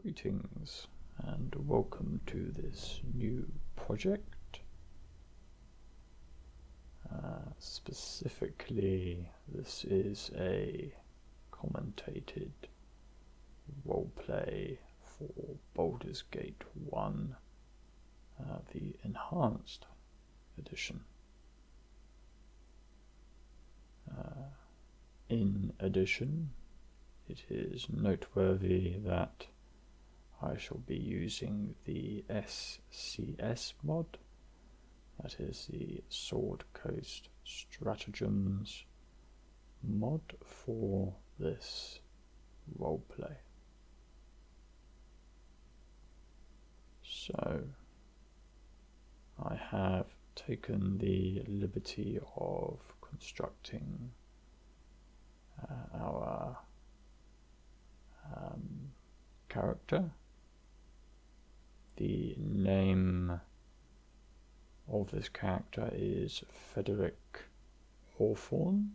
Greetings and welcome to this new project. Specifically, this is a commentated roleplay for Baldur's Gate 1, the Enhanced Edition. In addition, it is noteworthy that I shall be using the SCS mod, that is the Sword Coast Stratagems mod for this roleplay. So, I have taken the liberty of constructing our character. The name of this character is Frederick Hawthorne.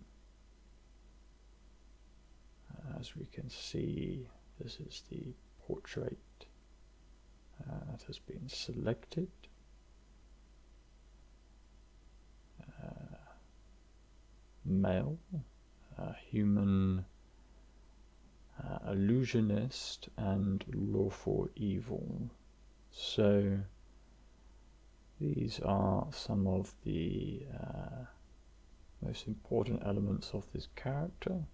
As we can see, this is the portrait that has been selected. Male, human, illusionist, and lawful evil. So these are some of the most important elements of this character.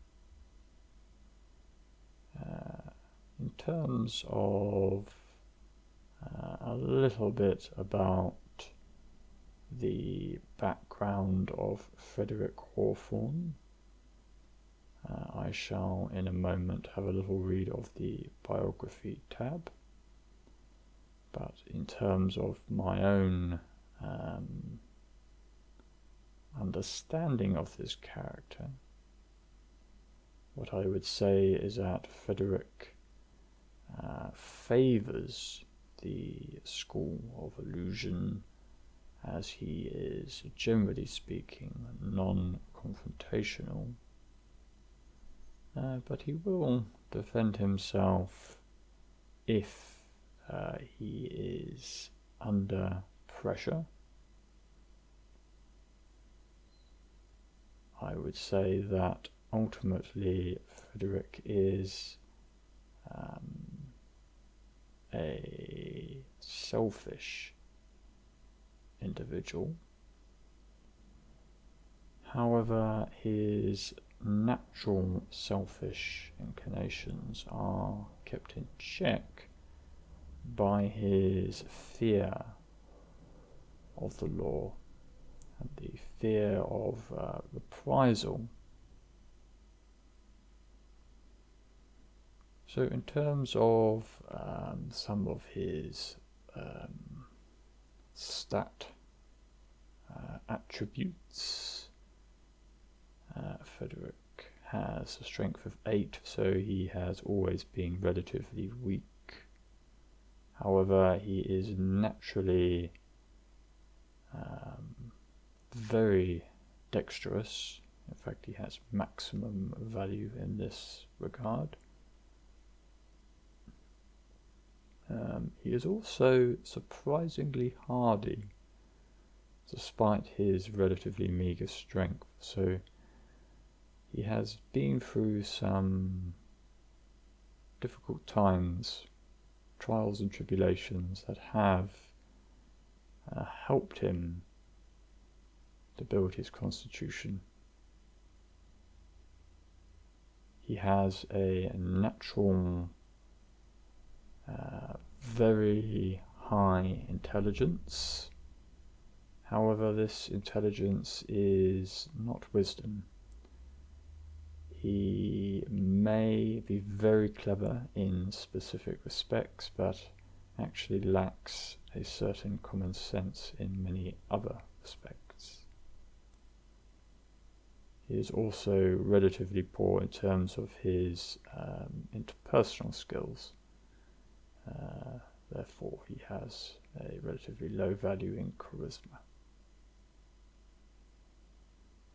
In terms of a little bit about the background of Frederick Hawthorne, I shall in a moment have a little read of the biography tab. But in terms of my own understanding of this character, what I would say is that Frederick favours the school of illusion, as he is, generally speaking, non-confrontational, but he will defend himself if he is under pressure. I would say that ultimately Frederick is a selfish individual. However, his natural selfish inclinations are kept in check by his fear of the law and the fear of reprisal. So in terms of some of his stat attributes, Frederick has a strength of 8, so he has always been relatively weak. However, he is naturally very dexterous. In fact, he has maximum value in this regard. He is also surprisingly hardy, despite his relatively meagre strength. So he has been through some difficult times, trials and tribulations that have helped him to build his constitution. He has a natural very high intelligence. However, this intelligence is not wisdom. He may be very clever in specific respects, but actually lacks a certain common sense in many other respects. He is also relatively poor in terms of his interpersonal skills. Therefore, he has a relatively low value in charisma.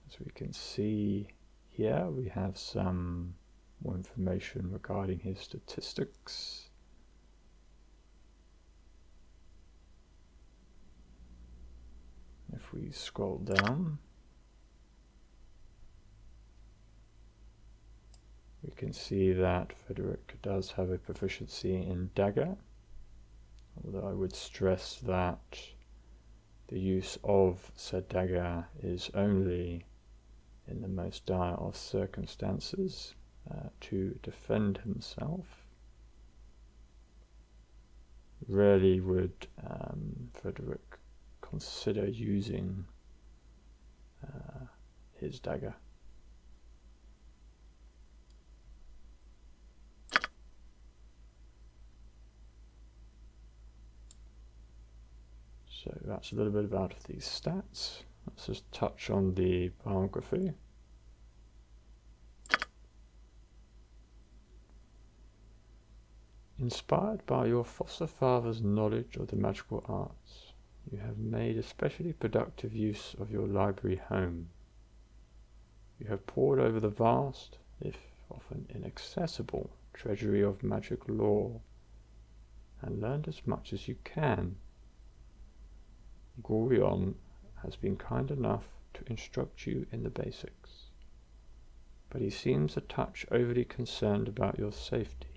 As we can see here, we have some more information regarding his statistics. If we scroll down, we can see that Frederick does have a proficiency in dagger, although I would stress that the use of said dagger is only in the most dire of circumstances to defend himself. Rarely would Frederick consider using his dagger. So that's a little bit about these stats. Let's just touch on the biography. Inspired by your foster father's knowledge of the magical arts, you have made especially productive use of your library home. You have pored over the vast, if often inaccessible, treasury of magic lore, and learned as much as you can. Gorion has been kind enough to instruct you in the basics, but he seems a touch overly concerned about your safety.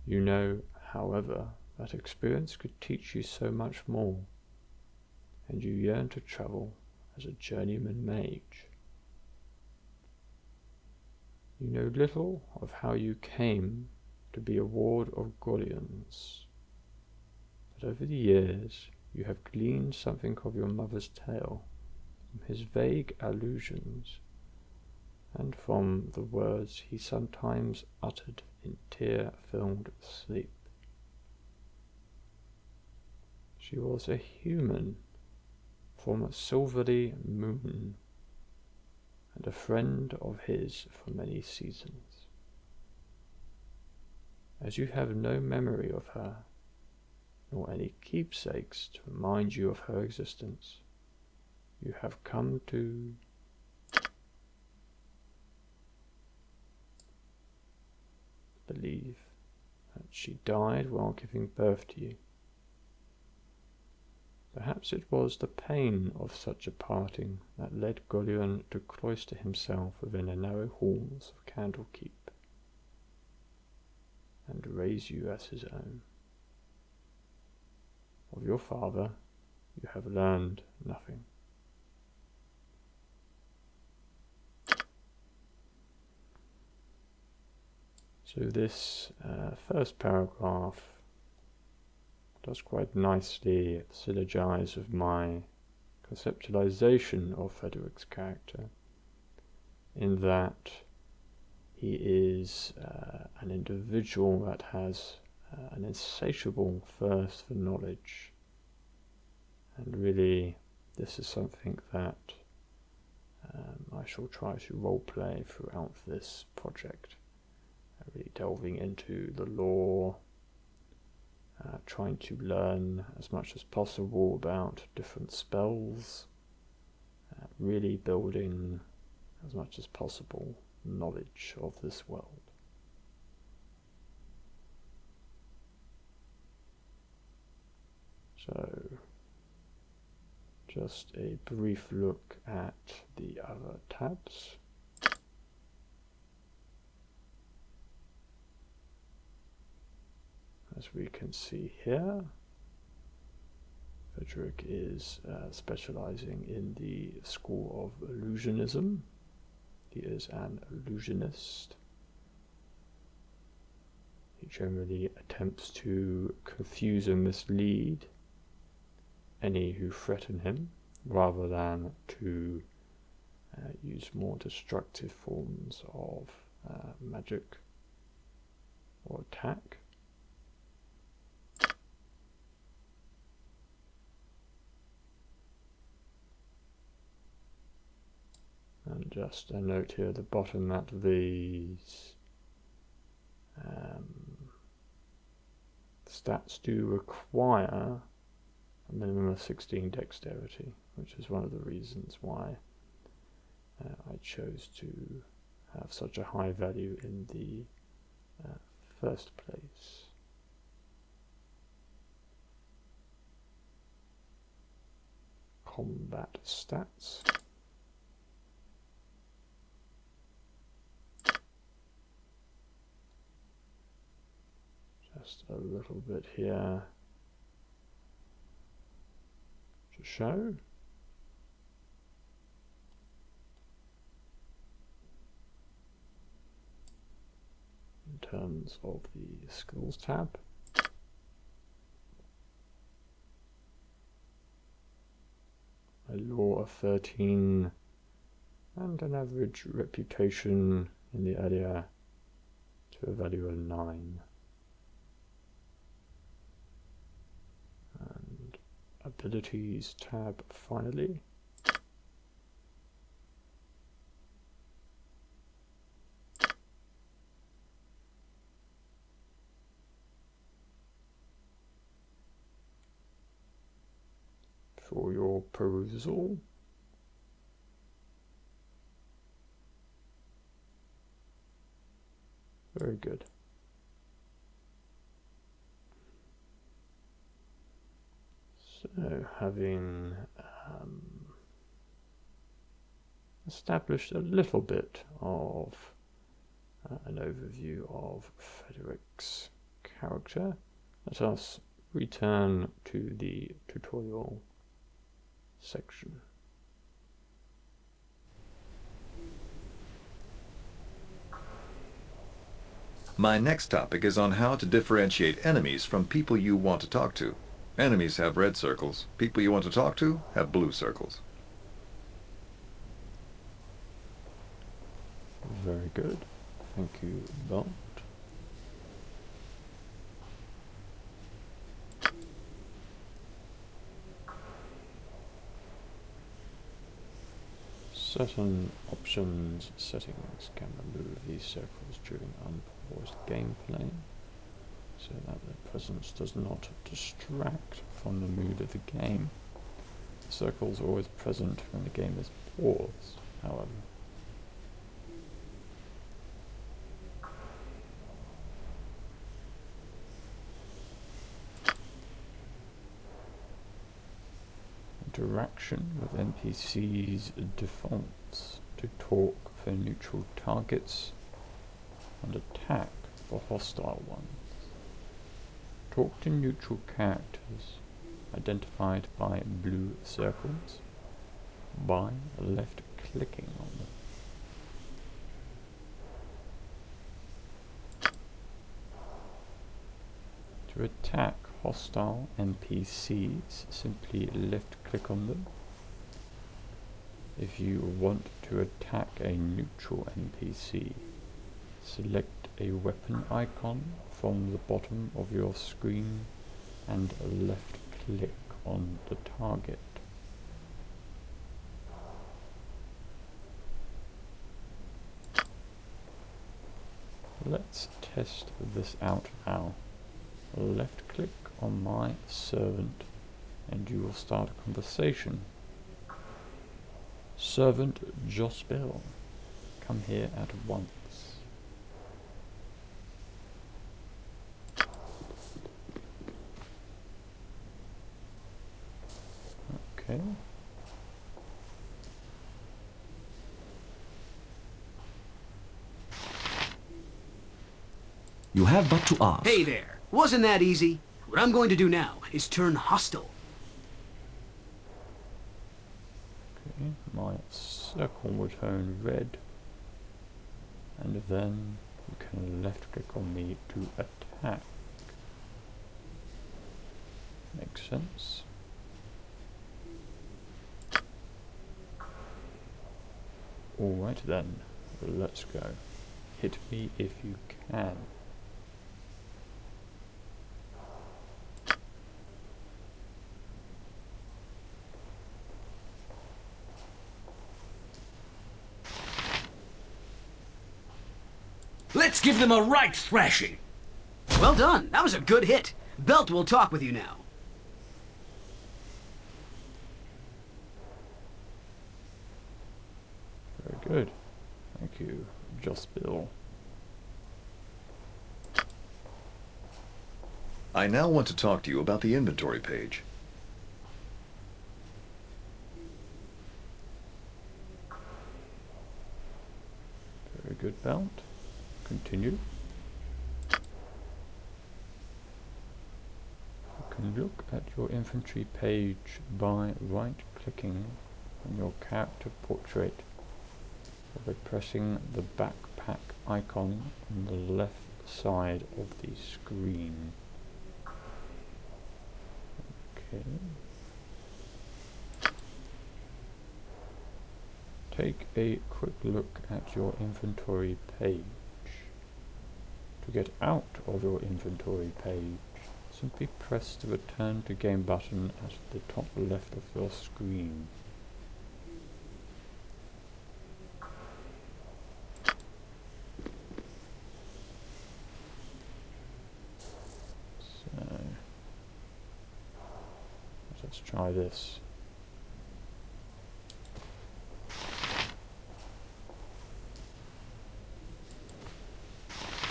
You know, however, that experience could teach you so much more, and you yearn to travel as a journeyman mage. You know little of how you came to be a ward of Gorion's, but over the years you have gleaned something of your mother's tale from his vague allusions and from the words he sometimes uttered in tear-filled sleep. She was a human from a silvery moon, and a friend of his for many seasons. As you have no memory of her, nor any keepsakes to remind you of her existence, you have come to believe that she died while giving birth to you. Perhaps it was the pain of such a parting that led Gorion to cloister himself within the narrow halls of Candlekeep and raise you as his own. Of your father you have learned nothing. So this first paragraph does quite nicely syllogize with my conceptualization of Frederick's character, in that he is an individual that has an insatiable thirst for knowledge, and really this is something that I shall try to roleplay throughout this project, really delving into the lore, trying to learn as much as possible about different spells, really building as much as possible knowledge of this world. So, just a brief look at the other tabs. As we can see here, Frederick is specializing in the school of illusionism. He is an illusionist. He generally attempts to confuse and mislead any who threaten him, rather than to use more destructive forms of magic or attack. And just a note here at the bottom that these stats do require a minimum of 16 dexterity, which is one of the reasons why I chose to have such a high value in the first place. combat stats. Just a little bit here to show. In terms of the skills tab, a law of 13 and an average reputation in the area to a value of 9. And abilities tab finally. For your perusal. Very good. So, having established a little bit of an overview of Frederick's character, let us return to the tutorial section. My next topic is on how to differentiate enemies from people you want to talk to. Enemies have red circles. People you want to talk to have blue circles. Very good. Thank you, Baldur. Certain options settings can remove these circles during unpaused gameplay, so that their presence does not distract from the mood of the game. The circles are always present when the game is paused, however. Interaction with NPCs defaults to talk for neutral targets and attack for hostile ones. Talk to neutral characters identified by blue circles by left clicking on them. To attack hostile NPCs, simply left click on them. If you want to attack a neutral NPC, select a weapon icon from the bottom of your screen and left click on the target. Let's test this out now. Left click on my servant and you will start a conversation. Servant Jospel, come here at once. Okay. You have but to ask. Hey there. Wasn't that easy? What I'm going to do now is turn hostile. Okay, my circle will turn red. And then you can left click on me to attack. Makes sense. Alright then, let's go. Hit me if you can. Let's give them a right thrashing. Well done. That was a good hit. Belt will talk with you now. Very good. Thank you, Jospel. I now want to talk to you about the inventory page. good, Belt. Continue. You can look at your infantry page by right-clicking on your character portrait or by pressing the backpack icon on the left side of the screen. Okay. Take a quick look at your inventory page. To get out of your inventory page, simply press the Return to Game button at the top left of your screen. So, let's try this.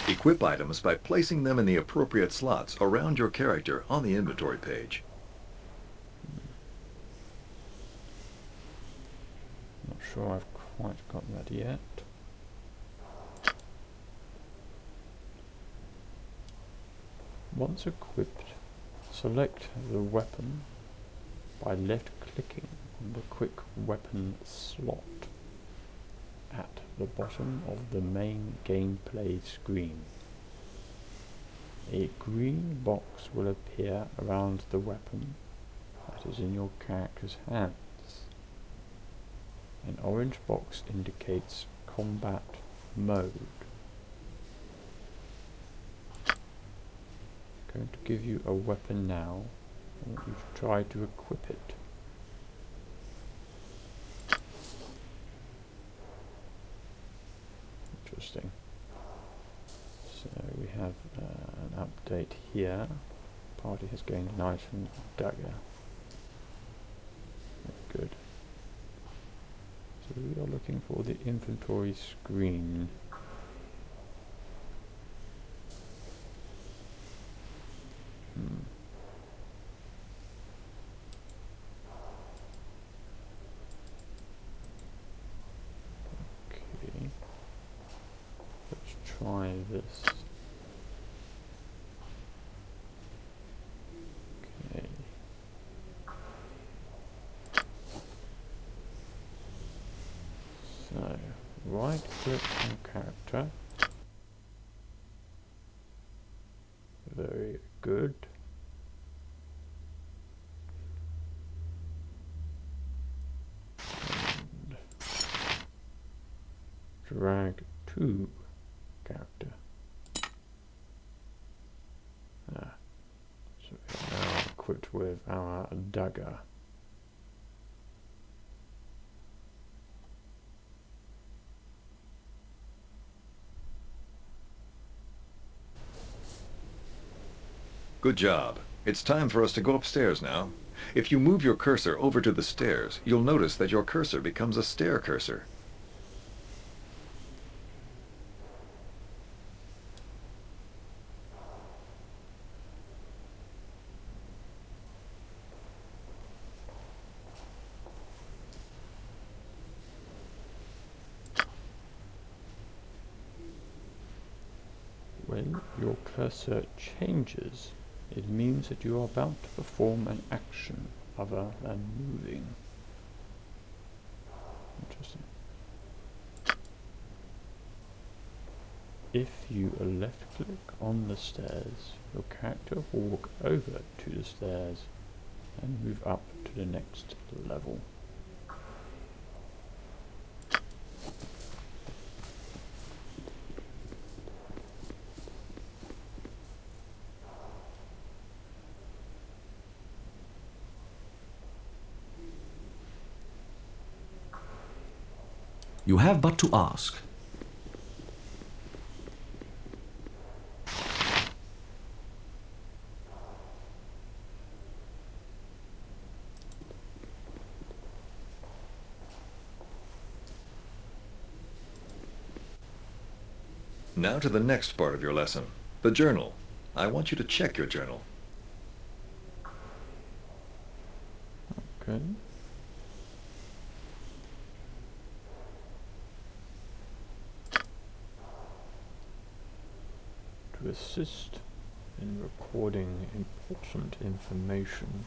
Equip items by placing them in the appropriate slots around your character on the inventory page. Not sure I've quite got that yet. Once equipped, select the weapon by left-clicking on the quick weapon slot at the bottom of the main gameplay screen. A green box will appear around the weapon that is in your character's hands. An orange box indicates combat mode. I'm going to give you a weapon now. I want you to try to equip it. Interesting. So we have an update here. Party has gained an item, dagger. Good. So we are looking for the inventory screen. Okay. Let's try this. Okay. So, right click on character. Very good. And drag to character. So we are now equipped with our dagger. Good job. It's time for us to go upstairs now. If you move your cursor over to the stairs, you'll notice that your cursor becomes a stair cursor. When your cursor changes, it means that you are about to perform an action other than moving. Interesting. If you left click on the stairs, your character will walk over to the stairs and move up to the next level. You have but to ask. Now to the next part of your lesson, the journal. I want you to check your journal. Okay. To assist in recording important information,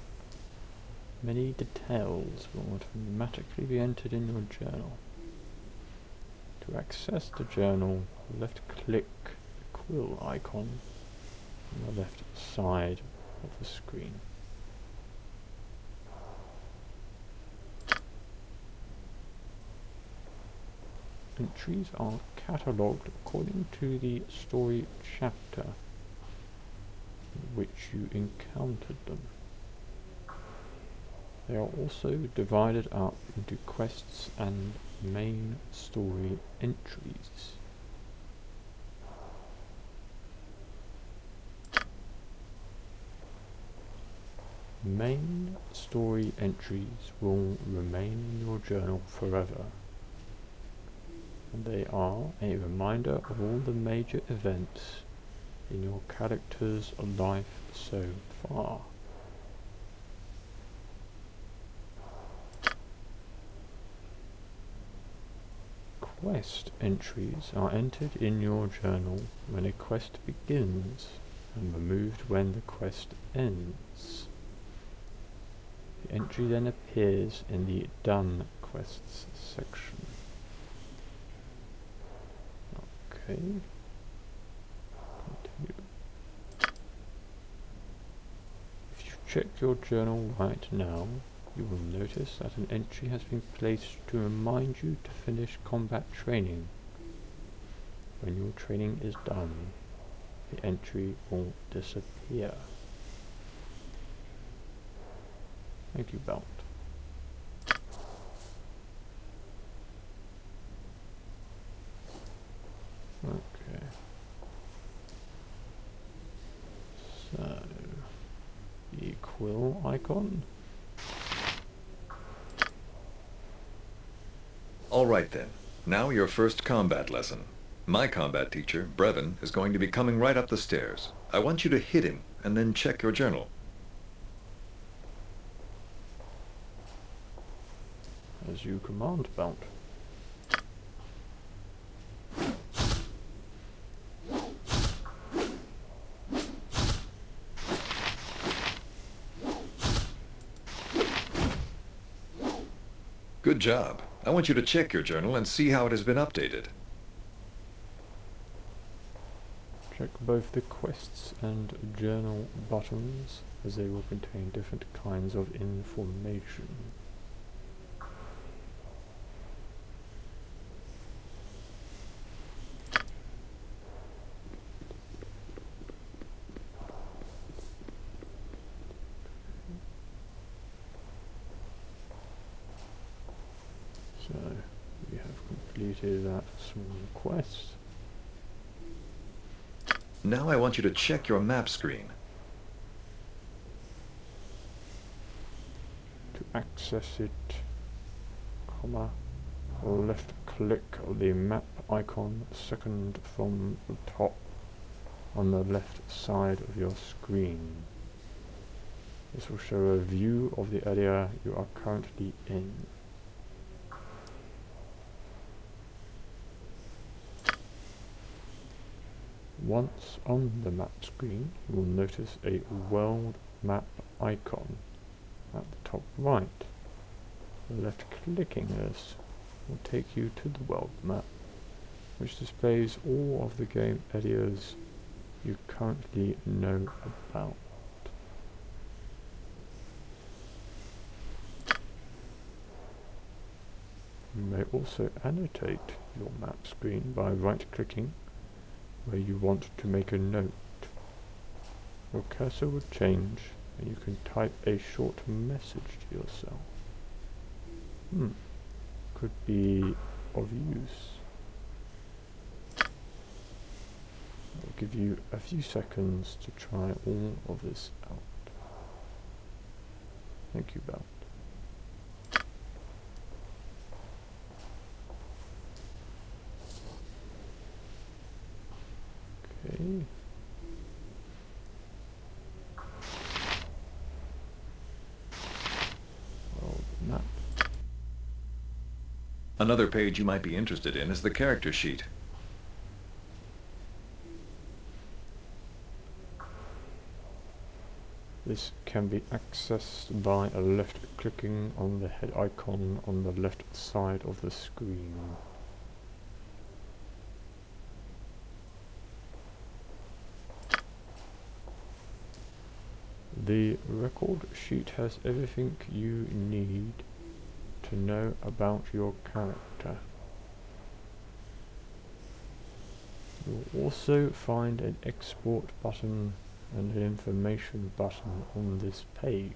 many details will automatically be entered in your journal. To access the journal, left-click the quill icon on the left side of the screen. Entries are catalogued according to the story chapter in which you encountered them. They are also divided up into quests and main story entries. Main story entries will remain in your journal forever, and they are a reminder of all the major events in your character's life so far. Quest entries are entered in your journal when a quest begins and removed when the quest ends. The entry then appears in the Done Quests section. Okay. Continue. If you check your journal right now, you will notice that an entry has been placed to remind you to finish combat training. When your training is done, the entry will disappear. Thank you, Belt. Okay. So, the quill icon. Alright then, now your first combat lesson. My combat teacher, Brevin, is going to be coming right up the stairs. I want you to hit him, and then check your journal. As you command, Belt. Good job. I want you to check your journal and see how it has been updated. Check both the quests and journal buttons, as they will contain different kinds of information. So, we have completed that small quest. Now I want you to check your map screen. To access it, left click the map icon second from the top on the left side of your screen. This will show a view of the area you are currently in. Once on the map screen, you will notice a world map icon at the top right. Left-clicking this will take you to the world map, which displays all of the game areas you currently know about. You may also annotate your map screen by right-clicking where you want to make a note. Your cursor will change and you can type a short message to yourself. Could be of use. I'll give you a few seconds to try all of this out. Thank you, Belle. Okay. World map. Another page you might be interested in is the character sheet. This can be accessed by left-clicking on the head icon on the left side of the screen. The record sheet has everything you need to know about your character. You'll also find an export button and an information button on this page.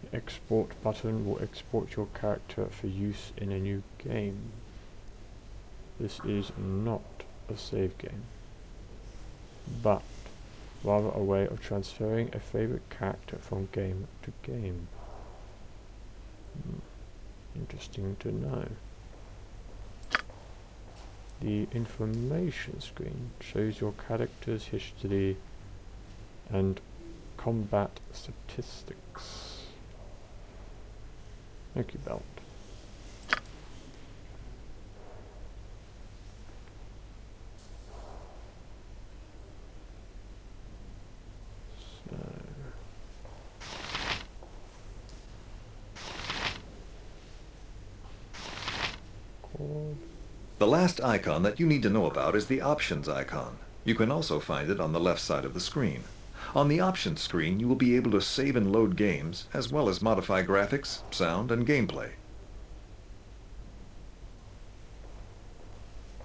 The export button will export your character for use in a new game. This is not a save game, but rather a way of transferring a favorite character from game to game. Interesting to know. The information screen shows your character's history and combat statistics. Thank you, Belt. The last icon that you need to know about is the Options icon. You can also find it on the left side of the screen. On the Options screen, you will be able to save and load games, as well as modify graphics, sound, and gameplay.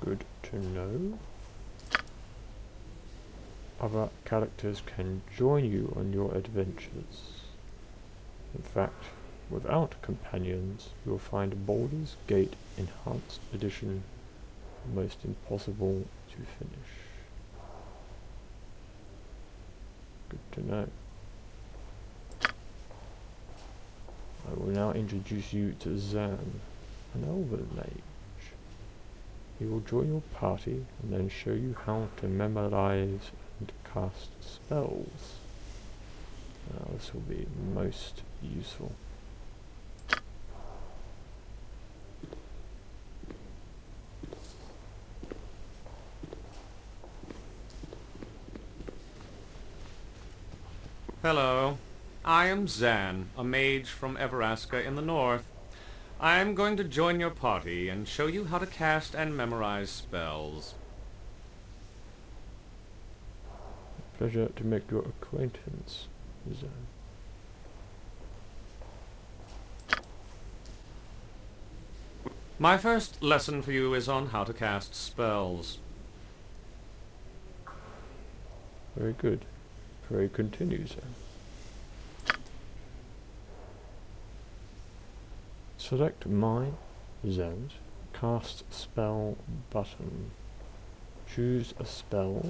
Good to know. Other characters can join you on your adventures. In fact, without companions, you'll find Baldur's Gate Enhanced Edition almost impossible to finish. Good to know. I will now introduce you to Zan, an elven mage. He will join your party and then show you how to memorize and cast spells. This will be most useful. Hello. I am Zan, a mage from Everaska in the north. I am going to join your party and show you how to cast and memorize spells. Pleasure to make your acquaintance, Zan. My first lesson for you is on how to cast spells. Very good. Pray continue, Zan. Select My Zan's Cast Spell button. Choose a spell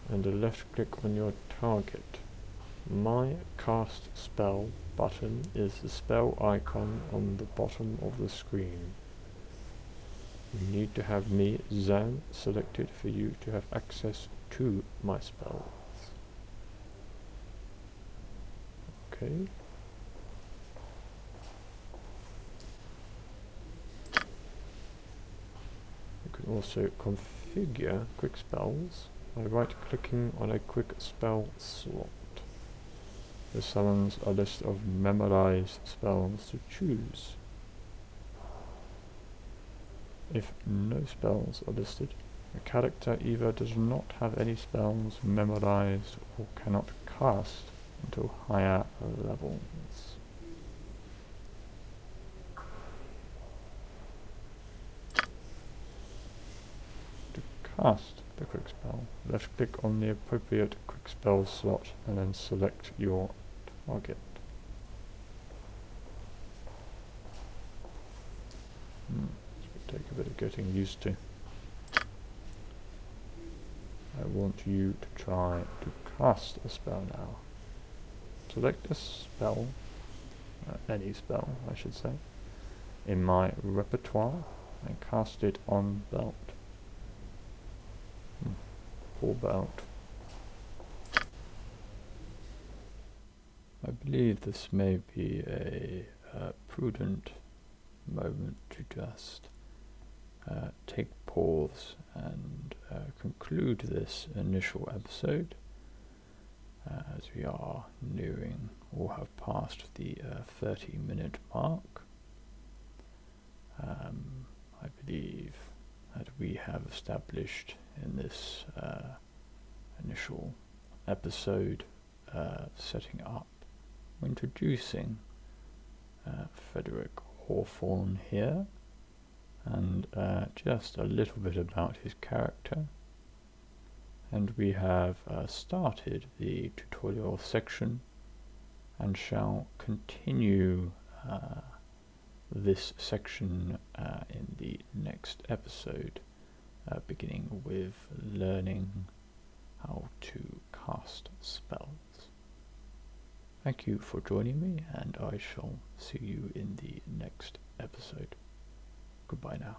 and a left click on your target. My Cast Spell button is the spell icon on the bottom of the screen. You need to have me, Zan, selected for you to have access to my spells. Okay. You can also configure quick spells by right-clicking on a quick spell slot. This summons a list of memorized spells to choose. If no spells are listed, a character either does not have any spells memorized or cannot cast until higher levels. To cast the quick spell, left click on the appropriate quick spell slot and then select your target. This will take a bit of getting used to. I want you to try to cast a spell now. Select a spell, any spell I should say, in my repertoire and cast it on Belt. Poor Belt. I believe this may be a prudent moment to just take pause and conclude this initial episode, as we are nearing or have passed the 30-minute mark. I believe that we have established in this initial episode, setting up, introducing Frederick Hawthorne here, and just a little bit about his character. And we have started the tutorial section and shall continue this section in the next episode, beginning with learning how to cast spells. Thank you for joining me, and I shall see you in the next episode. Goodbye now.